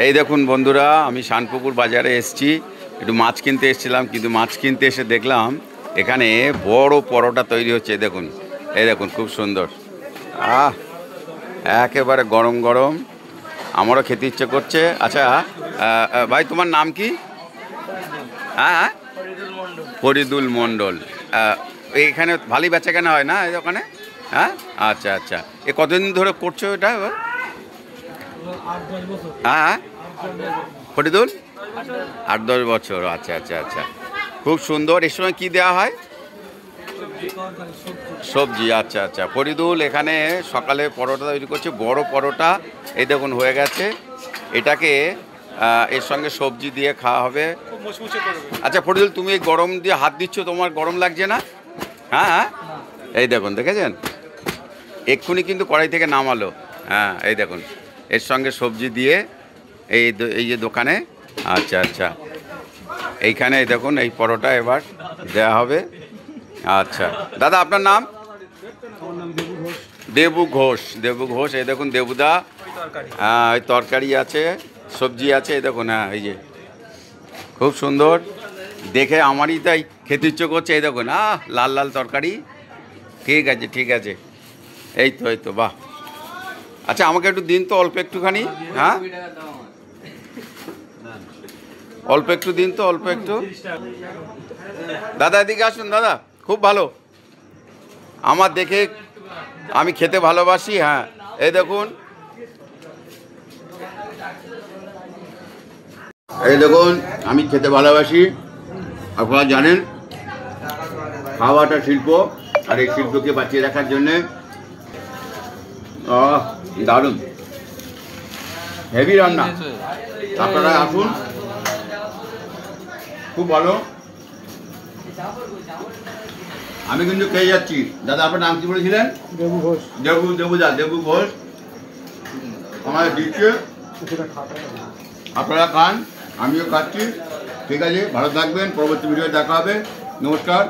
এই দেখুন বন্ধুরা, আমি শানপুকুর বাজারে এসেছি, একটু মাছ কিনতে এসেছিলাম, কিন্তু মাছ কিনতে এসে দেখলাম এখানে বড় পরোটা তৈরি হচ্ছে। দেখুন, এই দেখুন, খুব সুন্দর। একেবারে গরম গরম, আমারও খেতে ইচ্ছে করছে। আচ্ছা ভাই, তোমার নাম কি? হ্যাঁ, ফরিদুল মণ্ডল। এইখানে ভালোই বেচাকেনা হয় না এই দোকানে? হ্যাঁ, আচ্ছা আচ্ছা। এ কতদিন ধরে করছো এটা? হ্যাঁ, ফরিদুল 8-10 বছর। আচ্ছা আচ্ছা আচ্ছা, খুব সুন্দর। এর সময় কী দেওয়া হয়? সবজি। আচ্ছা আচ্ছা। ফরিদুল এখানে সকালে পরোটা তৈরি করছে, বড় পরোটা। এই দেখুন হয়ে গেছে। এটাকে এর সঙ্গে সবজি দিয়ে খাওয়া হবে। আচ্ছা ফরিদুল, তুমি এই গরম দিয়ে হাত দিচ্ছ, তোমার গরম লাগছে না? হ্যাঁ হ্যাঁ, এই দেখুন, দেখেছেন? এক্ষুনি কিন্তু কড়াই থেকে নামালো। হ্যাঁ, এই দেখুন, এর সঙ্গে সবজি দিয়ে এই যে দোকানে। আচ্ছা আচ্ছা, এইখানে এই দেখুন, এই পরোটা এবার দেয়া হবে। আচ্ছা দাদা, আপনার নাম? দেবু ঘোষ। দেবু ঘোষ। এই দেখুন দেবুদা। হ্যাঁ, ওই তরকারি আছে, সবজি আছে। এই দেখুন, হ্যাঁ, এই যে খুব সুন্দর দেখে আমারই তাই খেতে ইচ্ছে করছে। এই দেখুন, লাল লাল তরকারি। ঠিক আছে ঠিক আছে, এই তো বাহ। আচ্ছা, আমাকে একটু দিন তো, অল্প একটুখানি। হ্যাঁ, অল্প একটু দিন তো, অল্প একটু। দাদা এদিকে আসুন দাদা, খুব ভালো। আমার দেখে, আমি খেতে ভালোবাসি। হ্যাঁ, এই দেখুন, এই দেখুন, আমি খেতে ভালোবাসি। আপনারা জানেন খাওয়াটা শিল্প, আর এই শিল্পকে বাঁচিয়ে রাখার জন্যে দারুণ হেভি রান্না। আপনারা আসুন, খুব ভালো। আমি কিন্তু খেয়ে যাচ্ছি। দাদা, আপনার নাম কি বলেছিলেন? দেবু ঘোষ। দেবু ঘোষ আমাদের দিচ্ছে। আপনারা খান, আমিও খাচ্ছি। ঠিক আছে, ভালো থাকবেন। পরবর্তী ভিডিও দেখা হবে। নমস্কার।